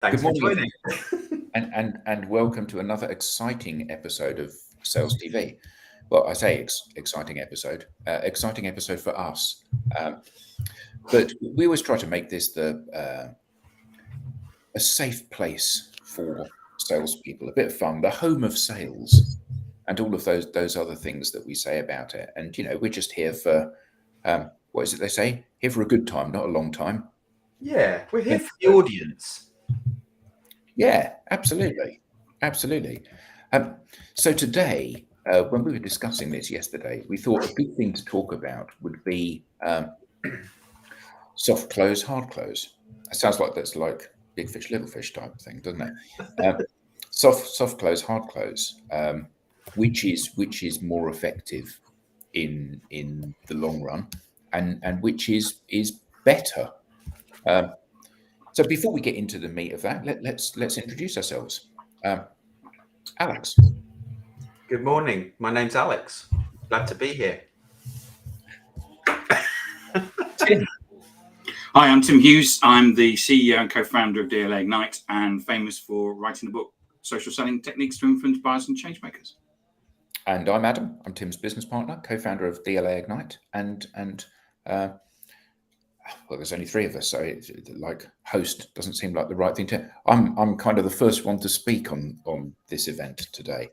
Thanks Good for morning, joining. and welcome to another exciting episode of SalesTV. Well, I say exciting episode for us, but we always try to make this a safe place for salespeople, a bit of fun, the home of sales, and all of those other things that we say about it. And we're just here for what is it they say? Here for a good time, not a long time. Yeah, we're here for the audience. Yeah, absolutely. So today, when we were discussing this yesterday, we thought a good thing to talk about would be soft close, hard close. It sounds like that's like big fish, little fish type of thing, doesn't it? Soft close, hard close, which is more effective in the long run, and which is better. So before we get into the meat of that, let's introduce ourselves. Alex. Good morning. My name's Alex. Glad to be here. Tim. Hi, I'm Tim Hughes. I'm the CEO and co-founder of DLA Ignite and famous for writing the book, Social Selling Techniques to Influence Buyers and Changemakers. And I'm Adam. I'm Tim's business partner, co-founder of DLA Ignite. And well, there's only three of us, so like host doesn't seem like the right thing to. I'm kind of the first one to speak on this event today.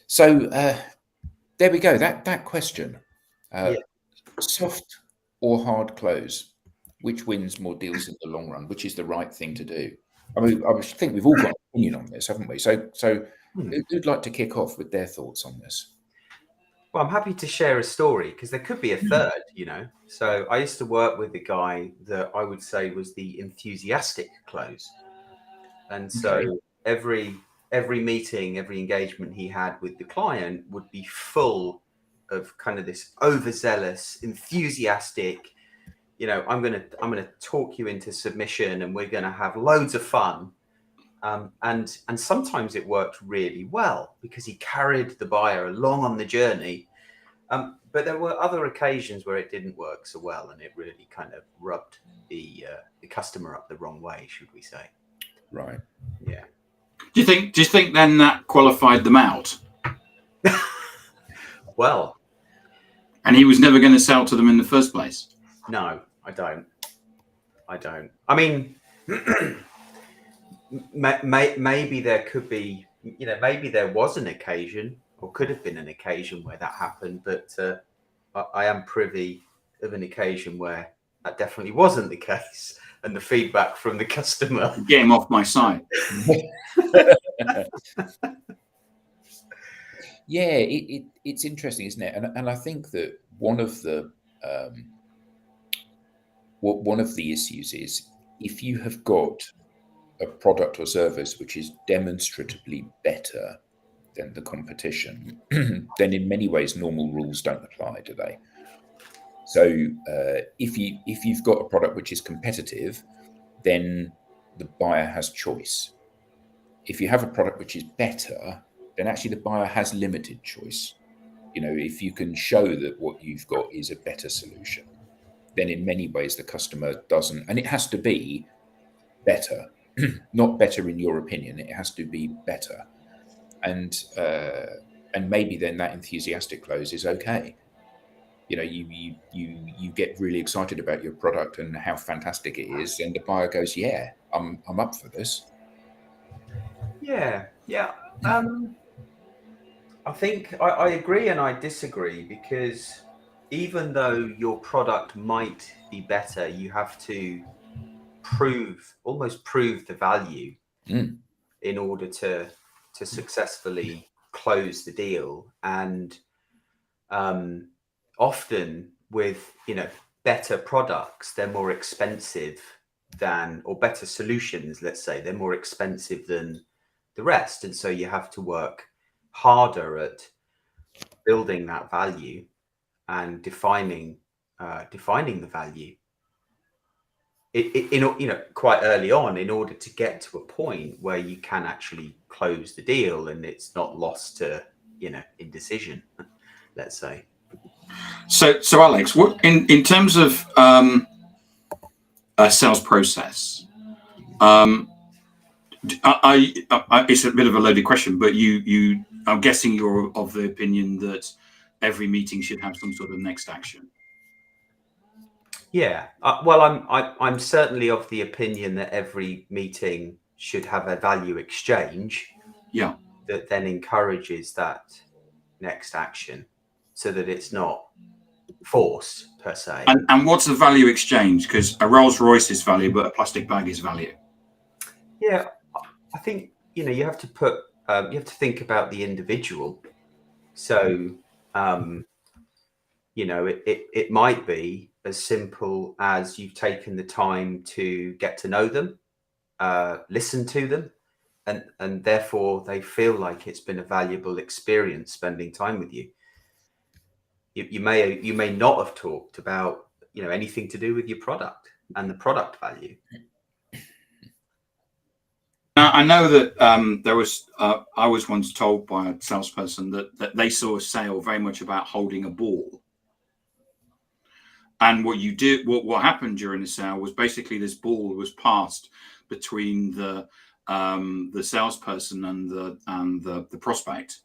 So there we go. That question, soft or hard close, which wins more deals in the long run? Which is the right thing to do? I mean, I think we've all got an opinion on this, haven't we? So who'd like to kick off with their thoughts on this? Well, I'm happy to share a story because there could be a third, So I used to work with a guy that I would say was the enthusiastic close. And so every meeting, every engagement he had with the client would be full of kind of this overzealous, enthusiastic, I'm gonna talk you into submission and we're gonna have loads of fun. And sometimes it worked really well because he carried the buyer along on the journey. But there were other occasions where it didn't work so well, and it really kind of rubbed the customer up the wrong way, should we say? Right. Yeah. Do you think then that qualified them out? Well, and he was never going to sell to them in the first place? No, I don't. I mean, maybe there could be, maybe there was an occasion or could have been an occasion where that happened, but I am privy of an occasion where that definitely wasn't the case, and the feedback from the customer. Get him off my side. Yeah, it's interesting, isn't it? And I think that one of the issues is if you have got a product or service which is demonstrably better than the competition, then in many ways normal rules don't apply, do they? So if you've got a product which is competitive, then the buyer has choice. If you have a product which is better, then actually the buyer has limited choice. If you can show that what you've got is a better solution, then in many ways the customer doesn't, and it has to be better, not better in your opinion, it has to be better. And maybe then that enthusiastic close is okay. You get really excited about your product and how fantastic it is, and the buyer goes, yeah, I'm up for this. Yeah. I think I agree and I disagree, because even though your product might be better, you have to almost prove the value in order to successfully close the deal. And often with better products, they're more expensive or better solutions, let's say, they're more expensive than the rest, and so you have to work harder at building that value and defining the value quite early on, in order to get to a point where you can actually close the deal and it's not lost to indecision, let's say. So Alex, what in terms of a sales process, It's a bit of a loaded question, but I'm guessing you're of the opinion that every meeting should have some sort of next action. Yeah. Well, I'm certainly of the opinion that every meeting should have a value exchange. Yeah. That then encourages that next action, so that it's not forced per se. And what's the value exchange? Because a Rolls Royce is value, but a plastic bag is value. Yeah, I think you have to think about the individual. So it might be as simple as you've taken the time to get to know them, listen to them, and therefore they feel like it's been a valuable experience spending time with you. You may not have talked about anything to do with your product and the product value. Now, I know that I was once told by a salesperson that they saw a sale very much about holding a ball. And what happened during the sale was basically this ball was passed between the salesperson and the prospect.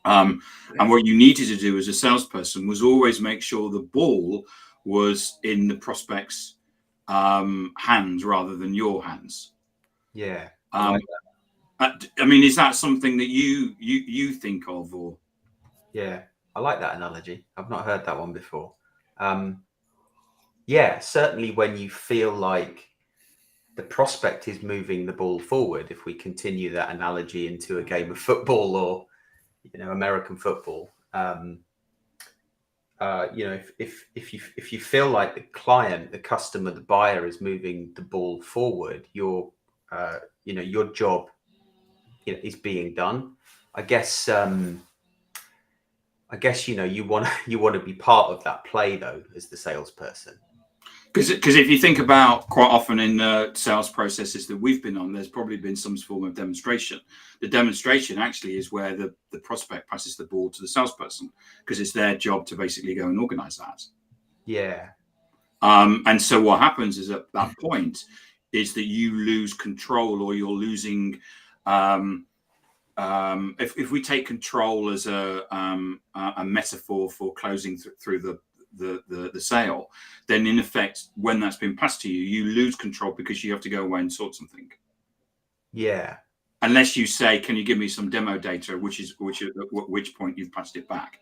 And what you needed to do as a salesperson was always make sure the ball was in the prospect's hands rather than your hands. Yeah. I mean, is that something that you think of, or? Yeah, I like that analogy. I've not heard that one before. Yeah, certainly when you feel like the prospect is moving the ball forward, if we continue that analogy into a game of football or American football, if you feel like the client, the customer, the buyer is moving the ball forward, your job is being done. I guess you want to be part of that play though, as the salesperson. Because if you think about, quite often in sales processes that we've been on, there's probably been some form of demonstration. The demonstration actually is where the prospect passes the ball to the salesperson, because it's their job to basically go and organize that. Yeah. And so what happens is at that point is that you lose control, or you're losing. If we take control as a metaphor for closing through the sale, then in effect, when that's been passed to you, you lose control because you have to go away and sort something. Yeah. Unless you say, "Can you give me some demo data?" at which point you've passed it back.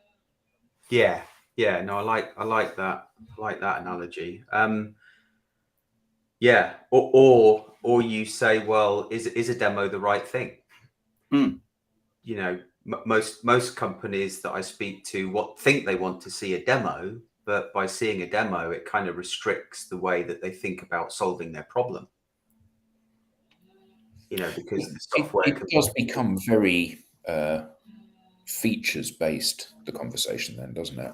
Yeah. Yeah. No, I like that. I like that analogy. Yeah. Or you say, well, is a demo the right thing? Most companies that I speak to think they want to see a demo, but by seeing a demo, it kind of restricts the way that they think about solving their problem. Because the software it does become very features based, the conversation then, doesn't it?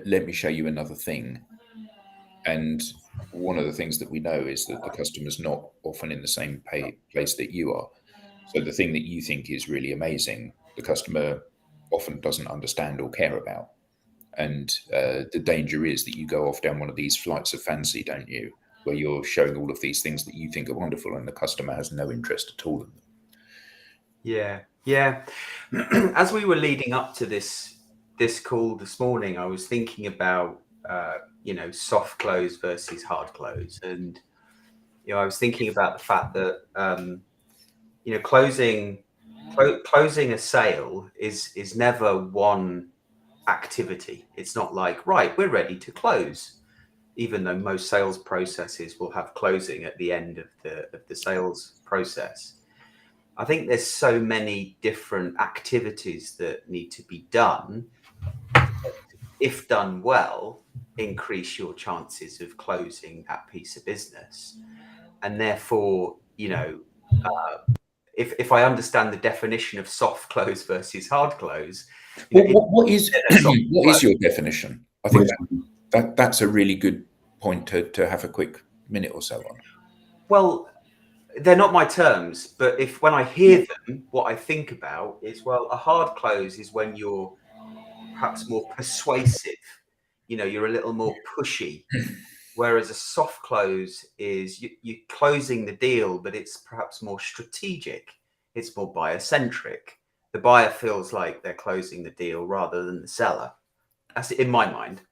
Let me show you another thing. And one of the things that we know is that the customer's not often in the same place that you are. So the thing that you think is really amazing, the customer often doesn't understand or care about. And the danger is that you go off down one of these flights of fancy, don't you, where you're showing all of these things that you think are wonderful and the customer has no interest at all in them. Yeah. Yeah. As we were leading up to this call this morning, I was thinking about soft close versus hard close, and I was thinking about the fact that closing a sale is never one activity. It's not like, right, we're ready to close, even though most sales processes will have closing at the end of the sales process. I think there's so many different activities that need to be done. If done well, increase your chances of closing that piece of business. And therefore, if I understand the definition of soft close versus hard close, what is your definition? I think that's a really good point to have a quick minute or so on. Well, they're not my terms, but when I hear them, what I think about is, well, a hard close is when you're perhaps more persuasive, you're a little more pushy, Whereas a soft close is you're closing the deal, but it's perhaps more strategic. It's more buyer-centric. The buyer feels like they're closing the deal rather than the seller. That's in my mind.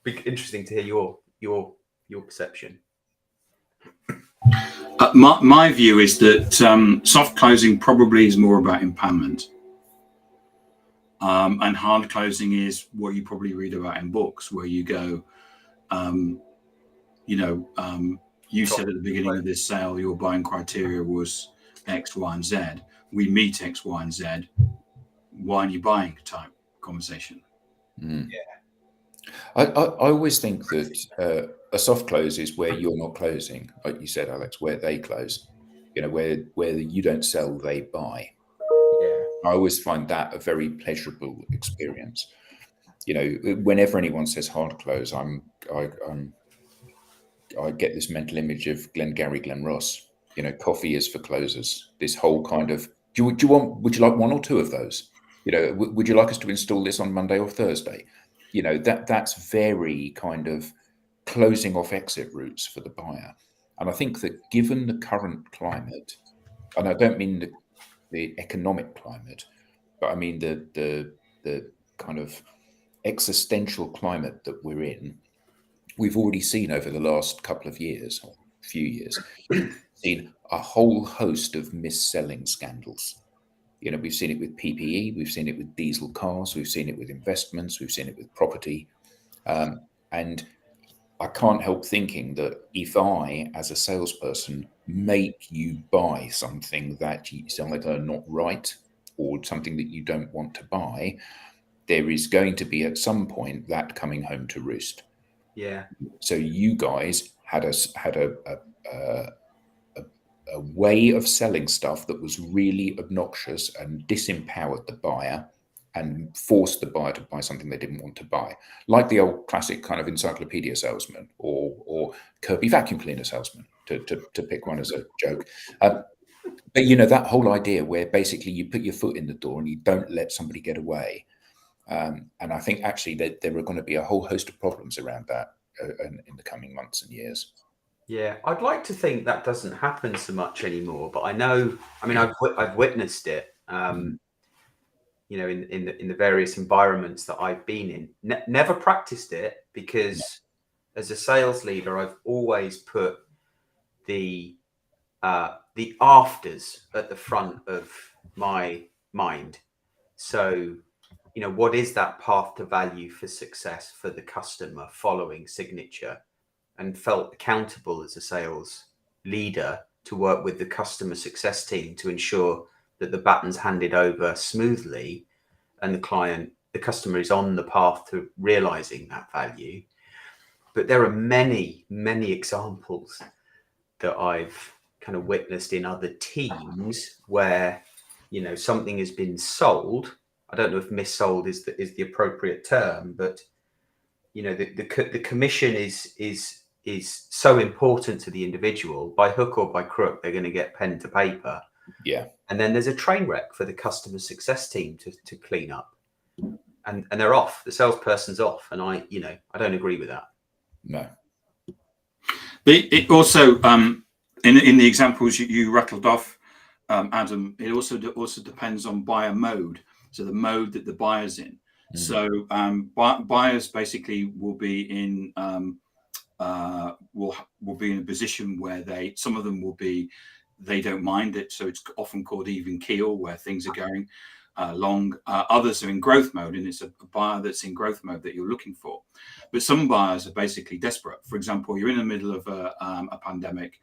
Be interesting to hear your perception. My view is that soft closing probably is more about empowerment. And hard closing is what you probably read about in books, where you go, you said at the beginning of this sale, your buying criteria was X, Y, and Z. We meet X, Y, and Z. Why aren't you buying type conversation? Mm. Yeah. I always think that a soft close is where you're not closing, like you said, Alex, where they close. Where you don't sell, they buy. Yeah. I always find that a very pleasurable experience. Whenever anyone says hard close, I get this mental image of Glengarry Glen Ross. Coffee is for closers. This whole kind of would you like one or two of those? Would you like us to install this on Monday or Thursday? That's very kind of closing off exit routes for the buyer. And I think that given the current climate, and I don't mean the economic climate, but I mean the kind of existential climate that we're in, we've already seen over the last couple of years, or few years, seen a whole host of mis-selling scandals. We've seen it with PPE, we've seen it with diesel cars, we've seen it with investments, we've seen it with property. And I can't help thinking that if I, as a salesperson, make you buy something that is either not right or something that you don't want to buy, there is going to be at some point that coming home to roost. Yeah. So you guys had a way of selling stuff that was really obnoxious and disempowered the buyer and forced the buyer to buy something they didn't want to buy, like the old classic kind of encyclopedia salesman or Kirby vacuum cleaner salesman, to pick one as a joke. But that whole idea where basically you put your foot in the door and you don't let somebody get away. And I think actually that there are going to be a whole host of problems around that in the coming months and years. Yeah, I'd like to think that doesn't happen so much anymore, but I've witnessed it. In the various environments that I've been in. Never practiced it because, as a sales leader, I've always put the afters at the front of my mind. So, what is that path to value for success for the customer following signature? And felt accountable as a sales leader to work with the customer success team to ensure that the baton's handed over smoothly and the customer is on the path to realizing that value. But there are many, many examples that I've kind of witnessed in other teams where, something has been sold. I don't know if missold is the appropriate term, but the commission is so important to the individual. By hook or by crook, they're going to get pen to paper. Yeah. And then there's a train wreck for the customer success team to clean up. And they're off. The salesperson's off. And I don't agree with that. No. It also, in the examples you rattled off, Adam, it also depends on buyer mode. So the mode that the buyer's in. So buyers basically will be in will be in a position where some of them will be, they don't mind it. So it's often called even keel, where things are going long. Others are in growth mode, and it's a buyer that's in growth mode that you're looking for. But some buyers are basically desperate. For example, you're in the middle of a pandemic.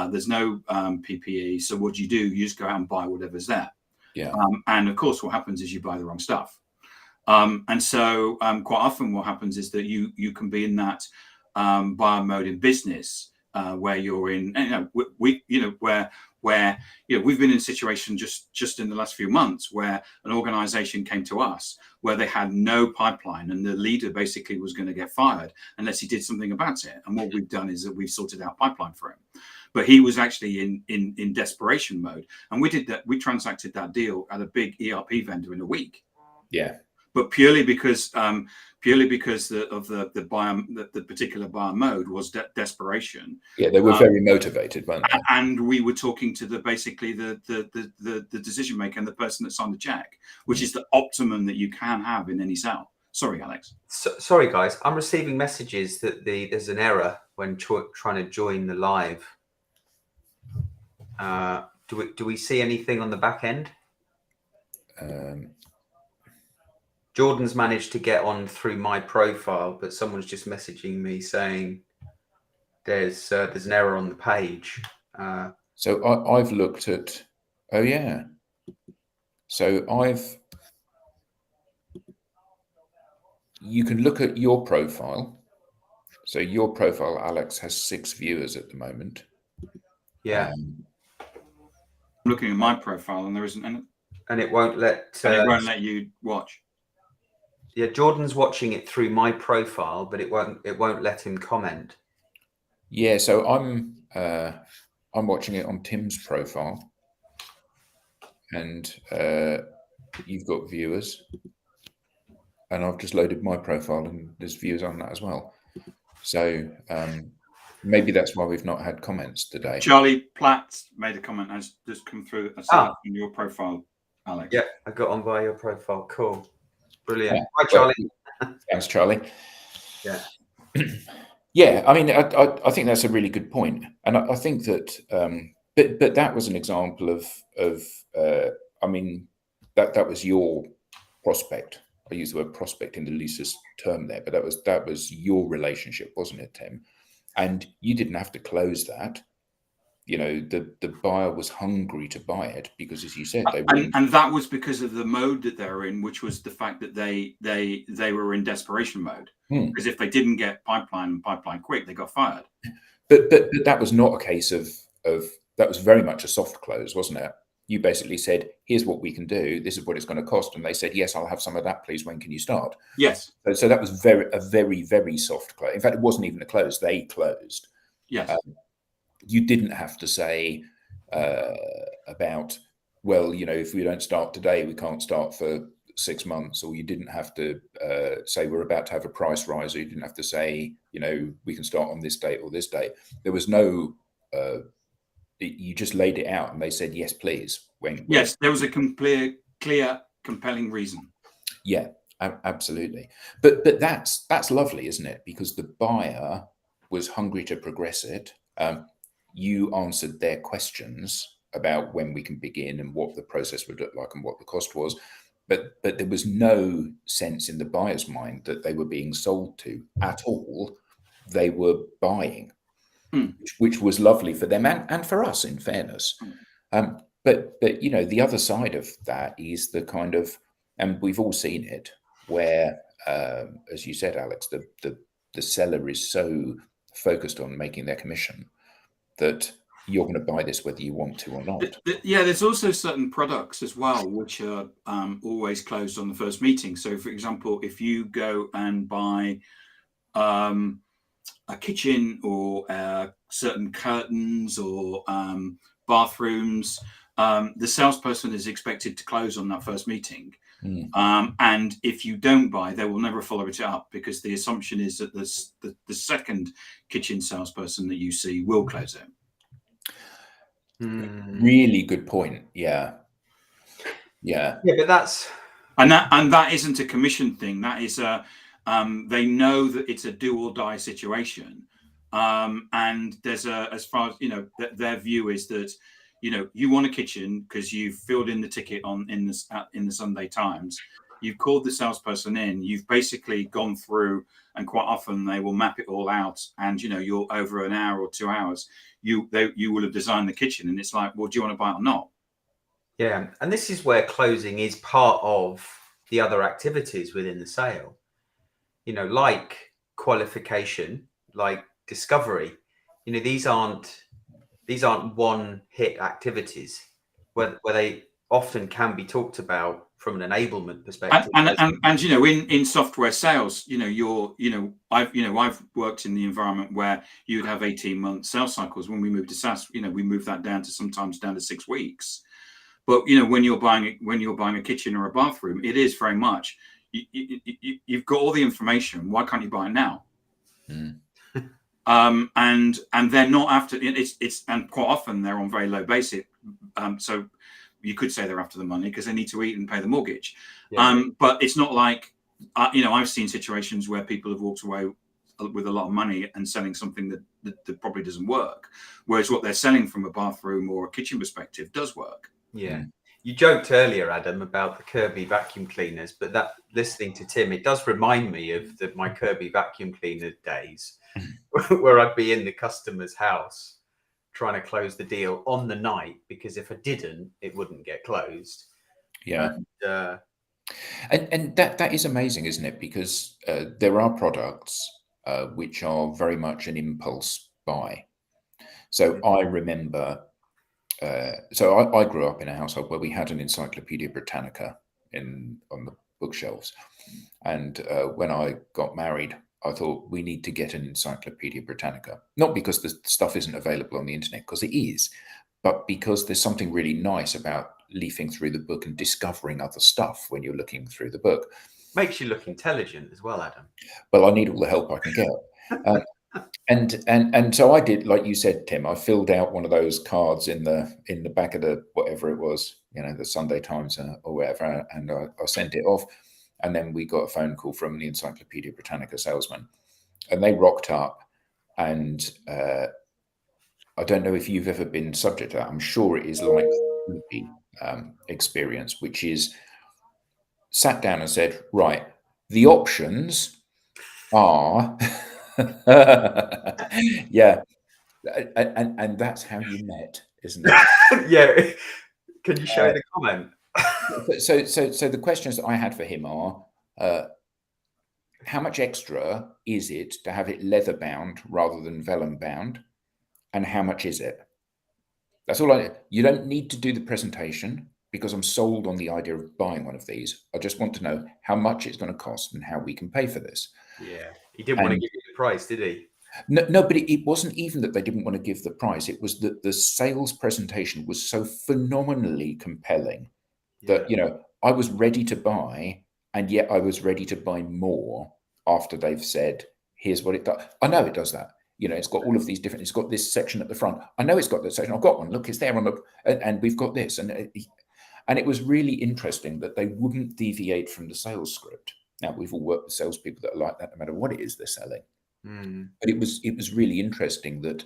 There's no PPE. So what do? You just go out and buy whatever's there. Yeah. And of course, what happens is you buy the wrong stuff. And so quite often what happens is that you can be in that buyer mode in business where you're in, where we've been in a situation just in the last few months where an organization came to us where they had no pipeline and the leader basically was going to get fired unless he did something about it. And what we've done is that we've sorted out pipeline for him. But he was actually in desperation mode. And we transacted that deal at a big ERP vendor in a week. Yeah. but purely because of the particular buyer mode was desperation. Yeah, they were very motivated, weren't they? And we were talking to basically the decision maker and the person that signed the check, which is the optimum that you can have in any sale. Sorry, Alex. Sorry, guys. I'm receiving messages that there's an error when trying to join the live. Do we see anything on the back end? Jordan's managed to get on through my profile, but someone's just messaging me saying there's an error on the page. So I've looked at. Oh yeah. So you can look at your profile. So your profile, Alex, has 6 viewers at the moment. Yeah. I'm looking at my profile, and there isn't any. And it won't let. And it won't let you watch. Yeah, Jordan's watching it through my profile, but it won't let him comment. Yeah, so I'm watching it on Tim's profile, and you've got viewers, and I've just loaded my profile, and there's viewers on that as well. So maybe that's why we've not had comments today. Charlie Platt made a comment has just come through. I saw in your profile, Alex. Yeah, I got on by your profile. Cool. Brilliant. Yeah. Hi, Charlie. Thanks, Charlie. Yeah. Yeah, I mean, I think that's a really good point, and I think that, but that was an example of I mean, that was your prospect. I use the word prospect in the loosest term there, but that was your relationship, wasn't it, Tim? And you didn't have to close that. You know, the buyer was hungry to buy it because, as you said, and that was because of the mode that they're in, which was the fact that they were in desperation mode. Because if they didn't get pipeline quick, they got fired. But that was not a case of that was very much a soft close, wasn't it? You basically said, "Here's what we can do. This is what it's going to cost," and they said, "Yes, I'll have some of that, please. When can you start?" Yes. So that was a very soft close. In fact, it wasn't even a close; they closed. Yes. You didn't have to say about, well, you know, if we don't start today, we can't start for 6 months, or you didn't have to say we're about to have a price rise, or you didn't have to say, you know, we can start on this date or this date. There was no. You just laid it out, and they said, "Yes, please." Yes, there was a clear, compelling reason. Yeah, absolutely. But that's lovely, isn't it? Because the buyer was hungry to progress it. You answered their questions about when we can begin and what the process would look like and what the cost was. But there was no sense in the buyer's mind that they were being sold to at all. They were buying, which was lovely for them and for us, in fairness. But you know, the other side of that is the kind of, and we've all seen it, where, as you said, Alex, the seller is so focused on making their commission that you're going to buy this whether you want to or not. Yeah, there's also certain products as well which are always closed on the first meeting. So, for example, if you go and buy a kitchen or certain curtains or bathrooms, the salesperson is expected to close on that first meeting. And if you don't buy, they will never follow it up, because the assumption is that the second kitchen salesperson that you see will close it. Really good point. Yeah, but that's and that isn't a commission thing. That is they know that it's a do or die situation, and there's as far as you know, their view is that, you know, you want a kitchen because you've filled in the ticket in the Sunday Times. You've called the salesperson in. You've basically gone through, and quite often they will map it all out. And you know, you're over an hour or 2 hours. You will have designed the kitchen, and it's like, well, do you want to buy it or not? Yeah, and this is where closing is part of the other activities within the sale. You know, like qualification, like discovery. You know, these aren't one-hit activities where they often can be talked about from an enablement perspective. And you know, in software sales, I've worked in the environment where you'd have 18-month sales cycles. When we moved to SaaS, you know, we moved that down to sometimes 6 weeks. But you know, when you're buying a kitchen or a bathroom, it is very much, you've got all the information. Why can't you buy it now? Mm. And they're not after it's and quite often they're on very low basic. So you could say they're after the money because they need to eat and pay the mortgage. Yeah. But it's not like, I've seen situations where people have walked away with a lot of money and selling something that probably doesn't work, whereas what they're selling from a bathroom or a kitchen perspective does work. Yeah. You joked earlier, Adam, about the Kirby vacuum cleaners, but that, listening to Tim, it does remind me of my Kirby vacuum cleaner days where I'd be in the customer's house trying to close the deal on the night, because if I didn't, it wouldn't get closed. Yeah. And that is amazing, isn't it? Because there are products which are very much an impulse buy. So I remember, I grew up in a household where we had an Encyclopedia Britannica on the bookshelves. And when I got married, I thought we need to get an Encyclopedia Britannica, not because the stuff isn't available on the internet, because it is, but because there's something really nice about leafing through the book and discovering other stuff when you're looking through the book. Makes you look intelligent as well, Adam. Well, I need all the help I can get. And so I did, like you said, Tim, I filled out one of those cards in the back of the, whatever it was, the Sunday Times or whatever, and I sent it off. And then we got a phone call from the Encyclopedia Britannica salesman, and they rocked up. And I don't know if you've ever been subject to that. I'm sure it is like the experience, which is sat down and said, right, the options are, yeah. And that's how you met, isn't it? Yeah. Can you show the comment? So the questions that I had for him are, how much extra is it to have it leather bound rather than vellum bound? And how much is it? That's all you don't need to do the presentation, because I'm sold on the idea of buying one of these. I just want to know how much it's going to cost and how we can pay for this. Yeah. He didn't want to give you the price, did he? No, but it wasn't even that they didn't want to give the price. It was that the sales presentation was so phenomenally compelling that, I was ready to buy, and yet I was ready to buy more after they've said, here's what it does. I know it does that. It's got all of these different, it's got this section at the front. I know it's got that section. I've got one. Look, it's there on the, and we've got this. And it was really interesting that they wouldn't deviate from the sales script. Now, we've all worked with salespeople that are like that, no matter what it is they're selling. But it was really interesting that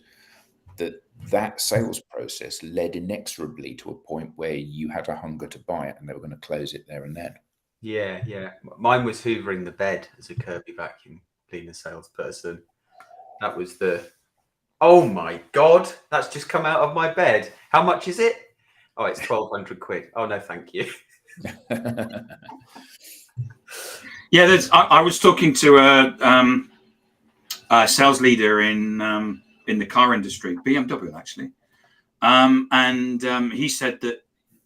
sales process led inexorably to a point where you had a hunger to buy it, and they were going to close it there and then. Yeah. Mine was hoovering the bed as a Kirby vacuum cleaner salesperson. That was oh my God, that's just come out of my bed. How much is it? Oh, it's 1,200 quid. Oh, no, thank you. Yeah, I was talking to a sales leader in the car industry, BMW actually, and he said that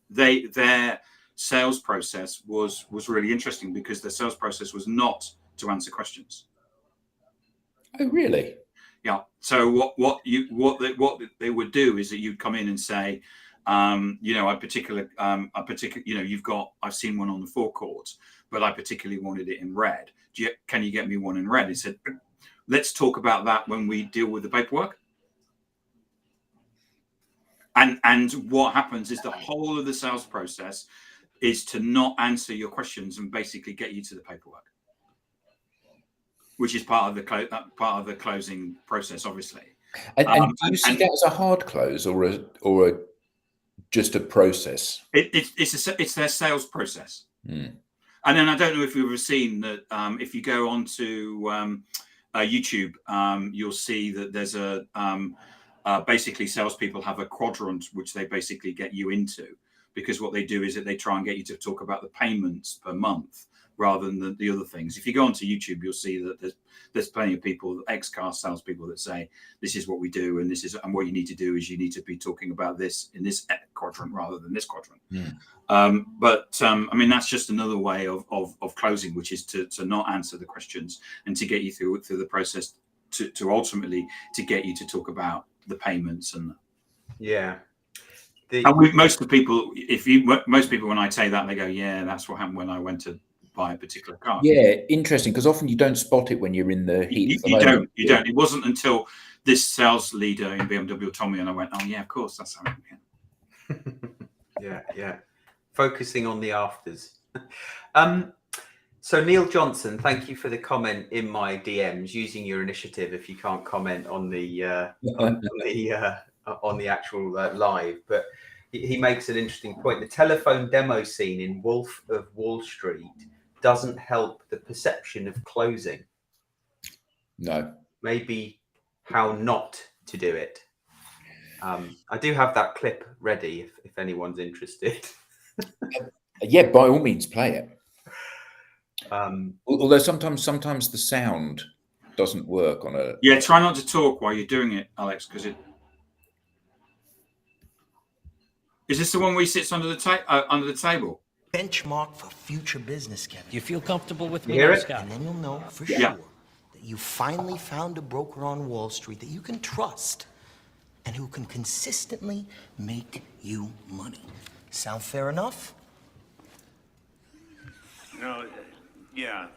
their sales process was really interesting, because their sales process was not to answer questions. Oh, really? Yeah. So what they would do is that you'd come in and say, a particular, I've seen one on the forecourt, but I particularly wanted it in red. Can you get me one in red? He said, let's talk about that when we deal with the paperwork. And what happens is the whole of the sales process is to not answer your questions and basically get you to the paperwork, which is part of the closing process, obviously. And do you see that as a hard close or just a process? It's their sales process. And then I don't know if you've ever seen that. If you go onto YouTube, you'll see that there's basically salespeople have a quadrant which they basically get you into, because what they do is that they try and get you to talk about the payments per month rather than the other things. If you go onto YouTube, you'll see that there's plenty of people, ex-car salespeople, that say this is what we do, and what you need to do is you need to be talking about this in this quadrant rather than this quadrant. But I mean, that's just another way of closing, which is to not answer the questions and to get you through the process to ultimately to get you to talk about the payments and most people, when I say that, they go, yeah, that's what happened when I went to buy a particular car. Yeah, interesting, because often you don't spot it when you're in the heat of the moment. You don't. It wasn't until this sales leader in BMW told me, and I went, "Oh yeah, of course, that's how it Yeah, yeah. Focusing on the afters. So Neil Johnson, thank you for the comment in my DMs. Using your initiative if you can't comment on the on the actual live, but he makes an interesting point. The telephone demo scene in Wolf of Wall Street doesn't help the perception of closing. No. Maybe how not to do it. I do have that clip ready if anyone's interested. Yeah, by all means, play it. Although sometimes the sound doesn't work on a. Yeah, try not to talk while you're doing it, Alex, because it. Is this the one where he sits under the table? Benchmark for future business, Kevin. You feel comfortable with me hear now, it? Scott? And then you'll know for Yeah. sure that you finally found a broker on Wall Street that you can trust and who can consistently make you money. Sound fair enough? No, yeah,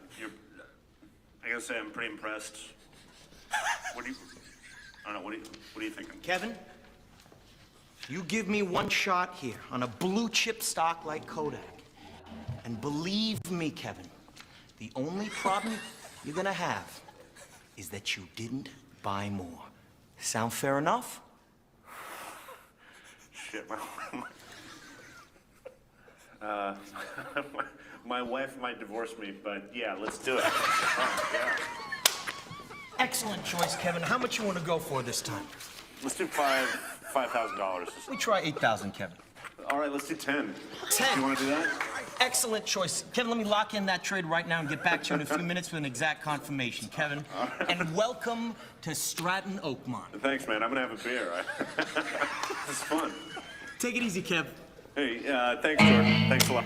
I gotta say I'm pretty impressed. I don't know, what are you thinking? Kevin, you give me one shot here on a blue chip stock like Kodak. And believe me, Kevin, the only problem you're gonna have is that you didn't buy more. Sound fair enough? Shit, my wife might divorce me, but yeah, let's do it. Yeah. Excellent choice, Kevin. How much you want to go for this time? Let's do $5,000. We try 8,000, Kevin. All right, let's do 10. 10. You want to do that? Excellent choice. Kevin, let me lock in that trade right now and get back to you in a few minutes with an exact confirmation, Kevin. And welcome to Stratton Oakmont. Thanks, man. I'm gonna have a beer. It's fun. Take it easy, Kev. Hey, thanks, Jordan. Thanks a lot.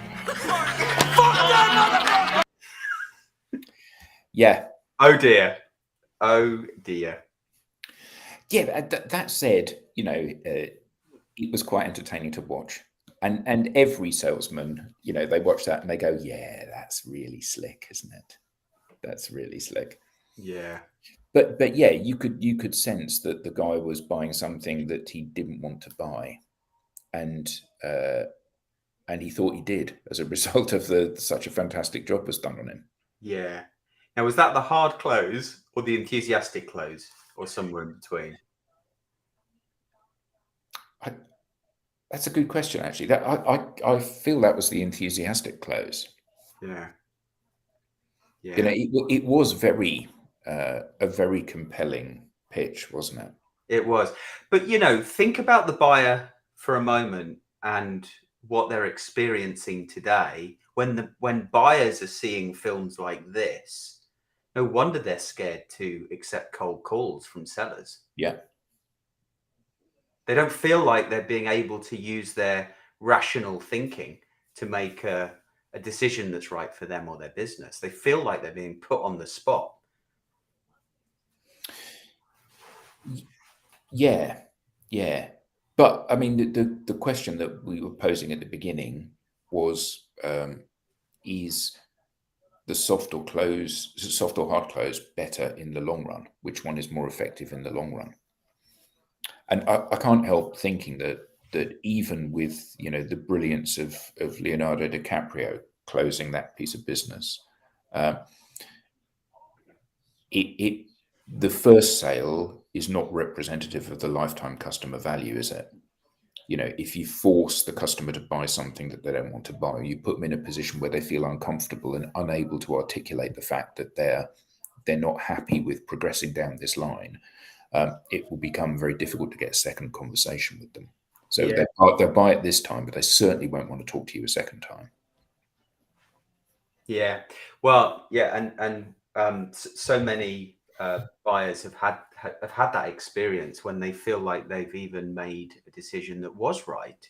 Yeah. Oh dear. Oh dear. Yeah, that said, it was quite entertaining to watch. And every salesman, they watch that and they go, yeah, that's really slick, isn't it? That's really slick. Yeah. But yeah, you could sense that the guy was buying something that he didn't want to buy. And he thought he did as a result of such a fantastic job was done on him. Yeah. Now, was that the hard close or the enthusiastic close, or somewhere in between? That's a good question, actually. That I feel that was the enthusiastic close. Yeah. Yeah. It was a very compelling pitch, wasn't it? It was. But think about the buyer for a moment and what they're experiencing today. When buyers are seeing films like this, no wonder they're scared to accept cold calls from sellers. Yeah. They don't feel like they're being able to use their rational thinking to make a decision that's right for them or their business. They feel like they're being put on the spot. Yeah. But I mean, the question that we were posing at the beginning was, is the soft or hard close better in the long run? Which one is more effective in the long run? And I can't help thinking that even with the brilliance of Leonardo DiCaprio closing that piece of business, the first sale is not representative of the lifetime customer value, is it? If you force the customer to buy something that they don't want to buy, you put them in a position where they feel uncomfortable and unable to articulate the fact that they're not happy with progressing down this line. It will become very difficult to get a second conversation with them. So yeah, they'll buy it this time, but they certainly won't want to talk to you a second time. Yeah. Well, yeah, and so many buyers have had that experience when they feel like they've even made a decision that was right,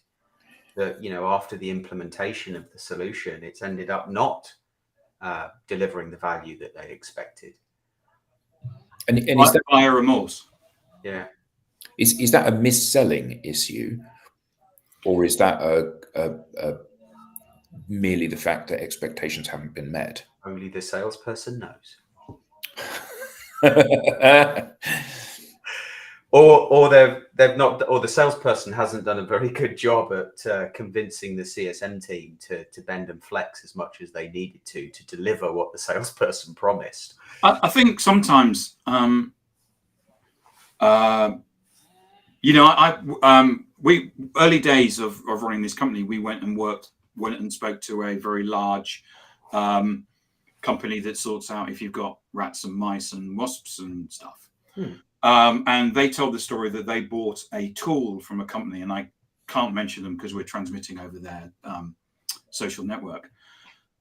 that after the implementation of the solution, it's ended up not delivering the value that they expected. And is that buyer remorse? Yeah. Is that a mis-selling issue, or is that merely the fact that expectations haven't been met. Only the salesperson knows. Or they've not, or the salesperson hasn't done a very good job at convincing the CSM team to bend and flex as much as they needed to deliver what the salesperson promised. I think sometimes, we early days of running this company, we went and spoke to a very large company that sorts out if you've got rats and mice and wasps and stuff. And they told the story that they bought a tool from a company, and I can't mention them because we're transmitting over their social network.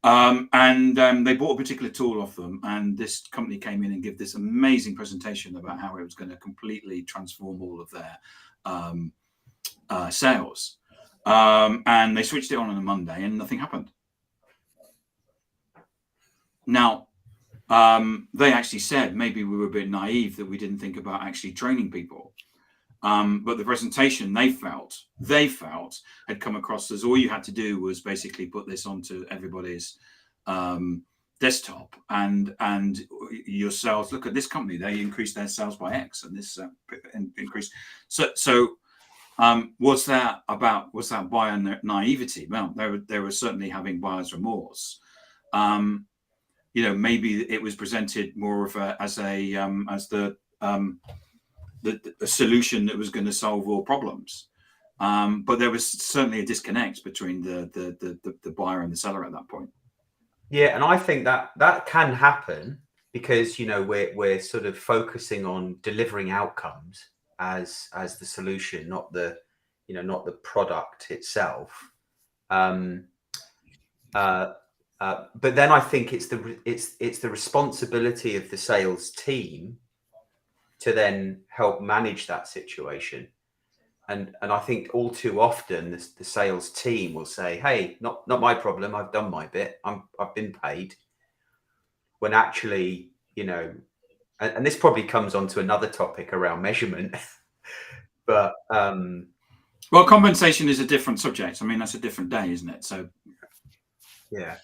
And they bought a particular tool off them, and this company came in and gave this amazing presentation about how it was going to completely transform all of their sales. And they switched it on a Monday, and nothing happened. Now, they actually said maybe we were a bit naive that we didn't think about actually training people. But the presentation they felt had come across as all you had to do was basically put this onto everybody's desktop, and your sales. Look at this company; they increased their sales by X, and this increased. So was that buyer naivety? Well, they were certainly having buyer's remorse. Maybe it was presented more of as the solution that was going to solve all problems, but there was certainly a disconnect between the buyer and the seller at that point. Yeah, and I think that can happen because we're sort of focusing on delivering outcomes as the solution, not the product itself. But then I think it's the responsibility of the sales team to then help manage that situation. And I think all too often the sales team will say, "Hey, not my problem. I've done my bit. I've been paid." When actually, and this probably comes onto another topic around measurement, but well, compensation is a different subject. I mean, that's a different day, isn't it? So yeah.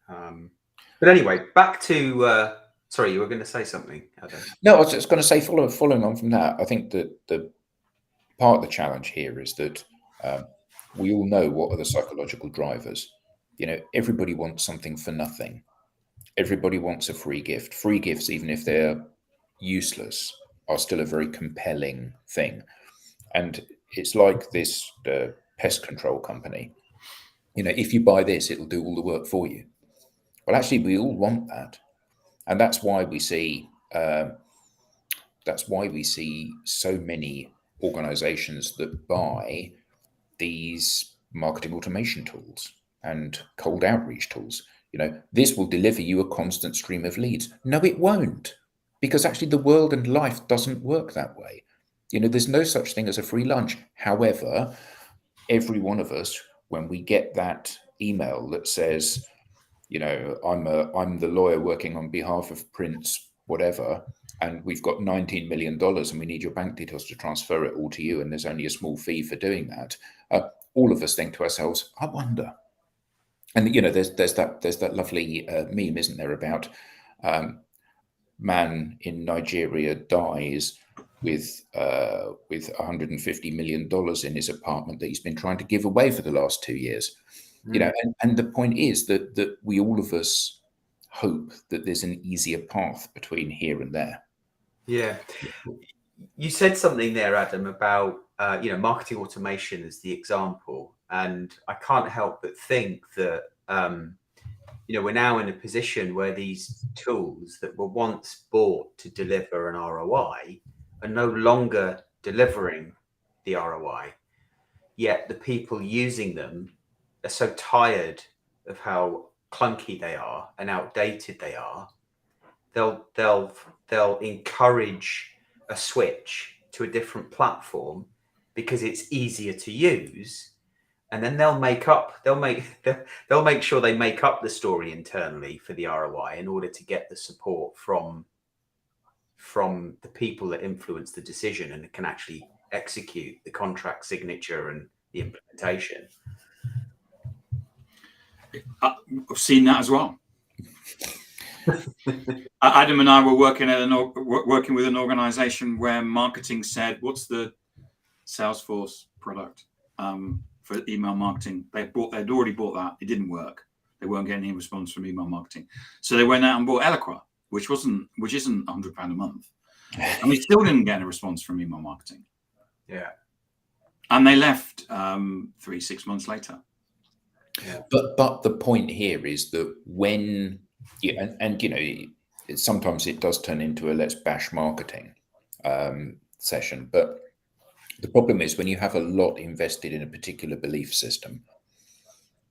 But anyway, back to sorry, you were going to say something, Adam. No, I was just going to say, following on from that, I think that the part of the challenge here is that we all know what are the psychological drivers. Everybody wants something for nothing. Everybody wants a free gift. Free gifts, even if they're useless, are still a very compelling thing. And it's like this pest control company. If you buy this, it'll do all the work for you. Well, actually, we all want that. And that's why we see so many organizations that buy these marketing automation tools and cold outreach tools. This will deliver you a constant stream of leads. No, it won't, because actually the world and life doesn't work that way. There's no such thing as a free lunch. However, every one of us, when we get that email that says, I'm the lawyer working on behalf of Prince whatever, and we've got $19 million and we need your bank details to transfer it all to you, and there's only a small fee for doing that. All of us think to ourselves, I wonder. And there's that lovely meme, isn't there, about man in Nigeria dies with $150 million in his apartment that he's been trying to give away for the last 2 years. And the point is that we, all of us, hope that there's an easier path between here and there. Yeah. You said something there, Adam, about marketing automation as the example, and I can't help but think that we're now in a position where these tools that were once bought to deliver an ROI are no longer delivering the ROI, yet the people using them are so tired of how clunky they are and outdated they are. They'll encourage a switch to a different platform because it's easier to use, and then they'll make sure they make up the story internally for the ROI in order to get the support from the people that influence the decision and can actually execute the contract signature and the implementation. I've seen that as well. Adam and I were working with an organization where marketing said, "What's the Salesforce product for email marketing?" They'd already bought that. It didn't work. They weren't getting any response from email marketing, so they went out and bought Eloqua, which isn't £100 a month, and we still didn't get a response from email marketing. Yeah, and they left 3-6 months later. Yeah. But the point here is that when sometimes it does turn into a let's bash marketing session, but the problem is when you have a lot invested in a particular belief system,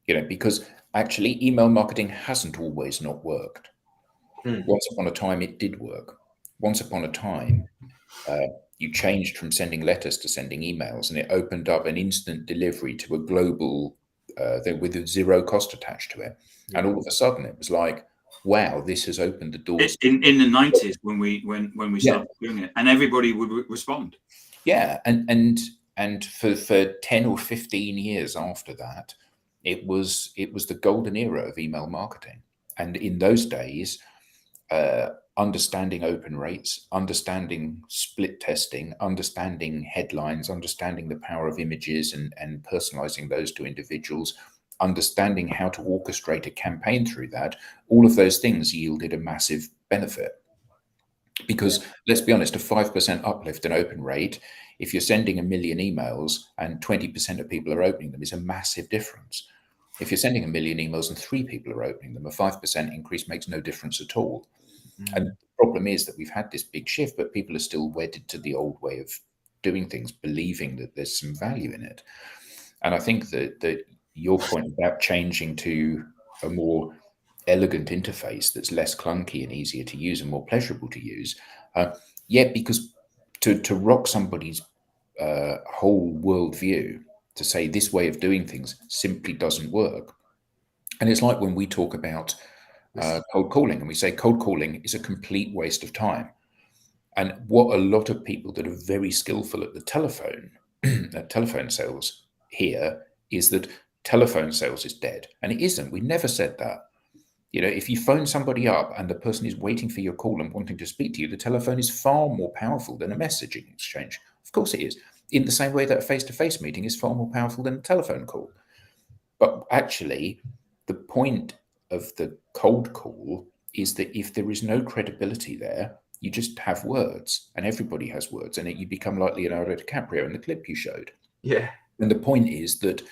because actually email marketing hasn't always not worked. Once upon a time it did work. Once upon a time you changed from sending letters to sending emails, and it opened up an instant delivery to a global thing with a zero cost attached to it. And all of a sudden it was like, wow, this has opened the doors. In the 90s when we started doing it, and everybody would respond. Yeah, and for 10 or 15 years after that, it was the golden era of email marketing. And in those days, understanding open rates, understanding split testing, understanding headlines, understanding the power of images and personalizing those to individuals, understanding how to orchestrate a campaign through that, all of those things yielded a massive benefit. Because let's be honest, a 5% uplift in open rate, if you're sending 1 million emails and 20% of people are opening them, is a massive difference. If you're sending 1 million emails and 3 people are opening them, a 5% increase makes no difference at all. And the problem is that we've had this big shift, but people are still wedded to the old way of doing things, believing that there's some value in it. And I think that your point about changing to a more elegant interface that's less clunky and easier to use and more pleasurable to use, because to rock somebody's whole worldview, to say this way of doing things simply doesn't work. And it's like when we talk about cold calling, and we say cold calling is a complete waste of time. And what a lot of people that are very skillful at the telephone, at telephone sales here, is that telephone sales is dead. And it isn't. We never said that. If you phone somebody up and the person is waiting for your call and wanting to speak to you, the telephone is far more powerful than a messaging exchange. Of course it is. In the same way that a face-to-face meeting is far more powerful than a telephone call. But actually, the point of the cold call is that if there is no credibility there, you just have words, and everybody has words, and you become like Leonardo DiCaprio in the clip you showed. Yeah. And the point is that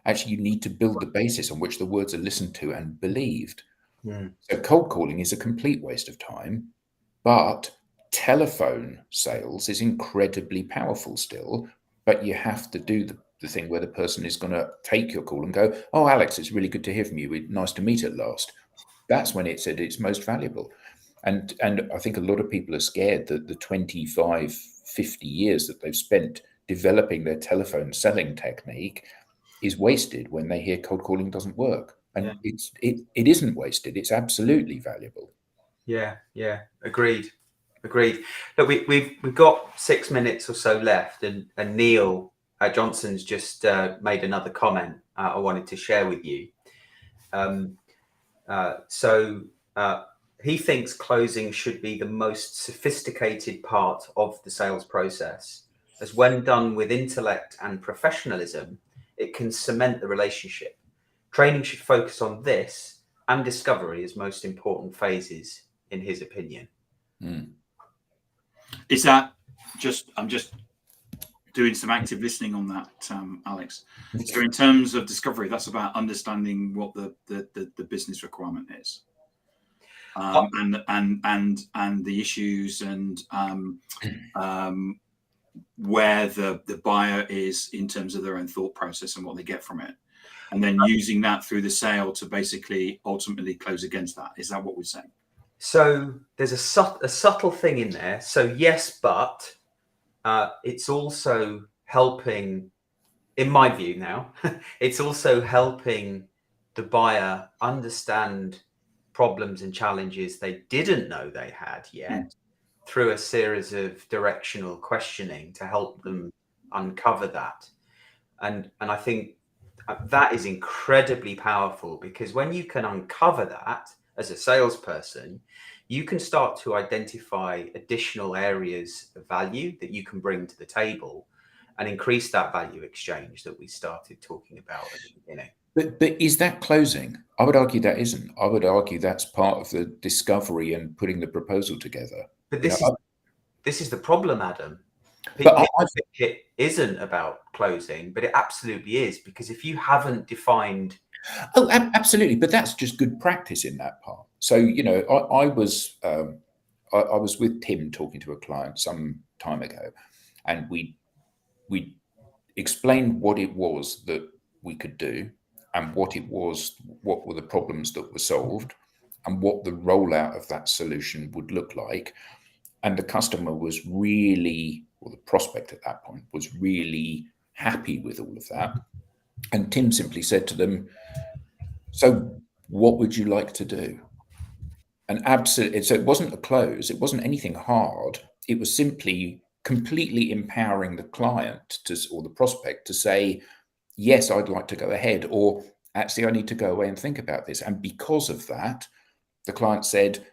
actually you need to build the basis on which the words are listened to and believed. So cold calling is a complete waste of time, but telephone sales is incredibly powerful still, but you have to do the thing where the person is going to take your call and go, "Oh, Alex, it's really good to hear from you. Nice to meet at last." That's when it's at its most valuable. And I think a lot of people are scared that the 25, 50 years that they've spent developing their telephone selling technique is wasted when they hear cold calling doesn't work. And it isn't wasted. It's absolutely valuable. Yeah. Agreed. Look, we've got 6 minutes or so left, and Neil Johnson's just made another comment I wanted to share with you. He thinks closing should be the most sophisticated part of the sales process, as when done with intellect and professionalism, it can cement the relationship. Training should focus on this and discovery as most important phases, in his opinion. Is that I'm just doing some active listening on that, Alex. So in terms of discovery, that's about understanding what the business requirement is, and the issues, and where the buyer is in terms of their own thought process and what they get from it, and then using that through the sale to basically ultimately close against that. Is that what we're saying? So there's a subtle thing in there. So yes, but it's also helping, in my view now, it's also helping the buyer understand problems and challenges they didn't know they had yet through a series of directional questioning to help them uncover that. And I think That is incredibly powerful, because when you can uncover that as a salesperson, you can start to identify additional areas of value that you can bring to the table and increase that value exchange that we started talking about at the beginning. But is that closing? I would argue that isn't. I would argue that's part of the discovery and putting the proposal together. But You know, this is the problem, Adam. But People think it isn't about closing, but it absolutely is, because if you haven't defined. Oh, absolutely. But that's just good practice in that part. So, you know, I was with Tim talking to a client some time ago, and we explained what it was that we could do, and what were the problems that were solved, and what the rollout of that solution would look like. And the customer was really, or the prospect at that point was really happy with all of that. And Tim simply said to them, "So what would you like to do?" And absolutely, so it wasn't a close, it wasn't anything hard. It was simply completely empowering the client or the prospect to say, "Yes, I'd like to go ahead," or "Actually, I need to go away and think about this." And because of that, the client said,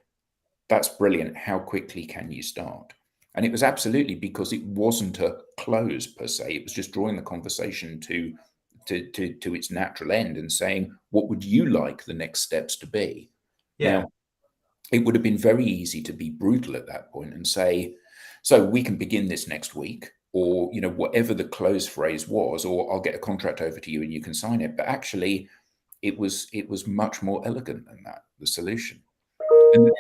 "That's brilliant. How quickly can you start?" And it was absolutely because it wasn't a close per se. It was just drawing the conversation to its natural end and saying, "What would you like the next steps to be?" Yeah. Now, it would have been very easy to be brutal at that point and say, "So we can begin this next week," or, you know, whatever the close phrase was, or "I'll get a contract over to you and you can sign it." But actually, it was much more elegant than that, the solution. And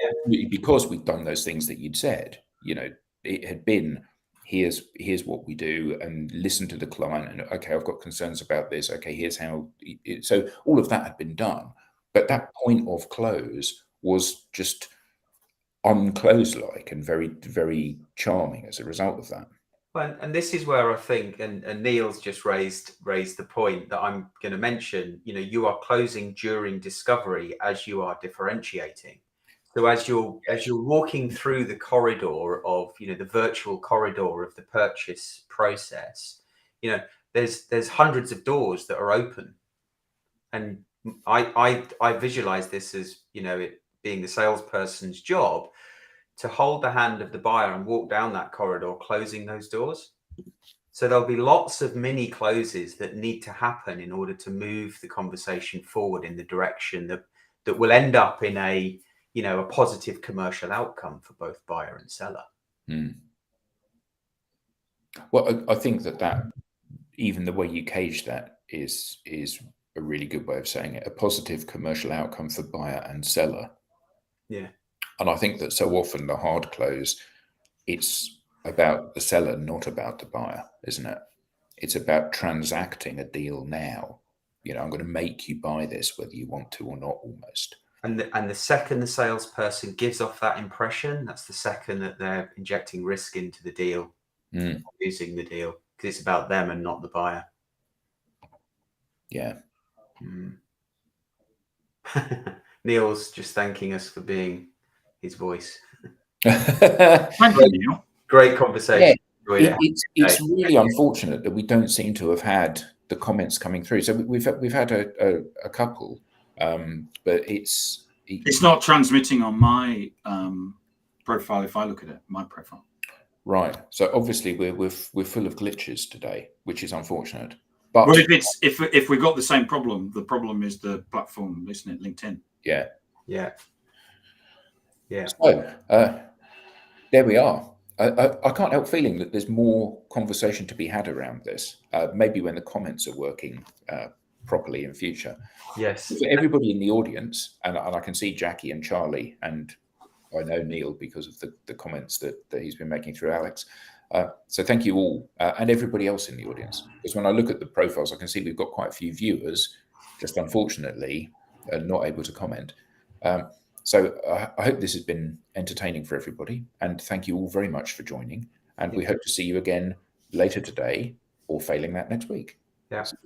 because we'd done those things that you'd said, you know, it had been, here's what we do, and listen to the client, and okay, I've got concerns about this. Okay, here's how. So all of that had been done, but that point of close was just unclose-like and very, very charming as a result of that. Well, and this is where I think, and Neil's just raised the point that I'm going to mention. You know, you are closing during discovery as you are differentiating. So as you're walking through the corridor of, you know, the virtual corridor of the purchase process, you know, there's hundreds of doors that are open, and I visualize this as, you know, it being the salesperson's job to hold the hand of the buyer and walk down that corridor, closing those doors. So there'll be lots of mini closes that need to happen in order to move the conversation forward in the direction that will end up in a, you know, a positive commercial outcome for both buyer and seller. Well, I think that even the way you cage that is a really good way of saying it, a positive commercial outcome for buyer and seller. Yeah. And I think that so often the hard close, it's about the seller, not about the buyer, isn't it? It's about transacting a deal now. You know, I'm going to make you buy this whether you want to or not, almost. And the second the salesperson gives off that impression, that's the second that they're injecting risk into the deal, using the deal, because it's about them and not the buyer. Yeah. Neil's just thanking us for being his voice. Thank you, Neil. Great conversation. Yeah, it's really unfortunate that we don't seem to have had the comments coming through. So we've had a couple, but it's not transmitting on my profile. If I look at it, my profile. Right. So obviously we're full of glitches today, which is unfortunate. But well, if we got the same problem, the problem is the platform, isn't it? LinkedIn. Yeah. Yeah. So there we are. I can't help feeling that there's more conversation to be had around this. Maybe when the comments are working properly in future. Yes. For everybody in the audience, and I can see Jackie and Charlie, and I know Neil because of the comments that he's been making through Alex. So thank you all, and everybody else in the audience. Because when I look at the profiles, I can see we've got quite a few viewers, just unfortunately not able to comment. So I hope this has been entertaining for everybody, and thank you all very much for joining. And we hope to see you again later today, or failing that next week. Yeah. So,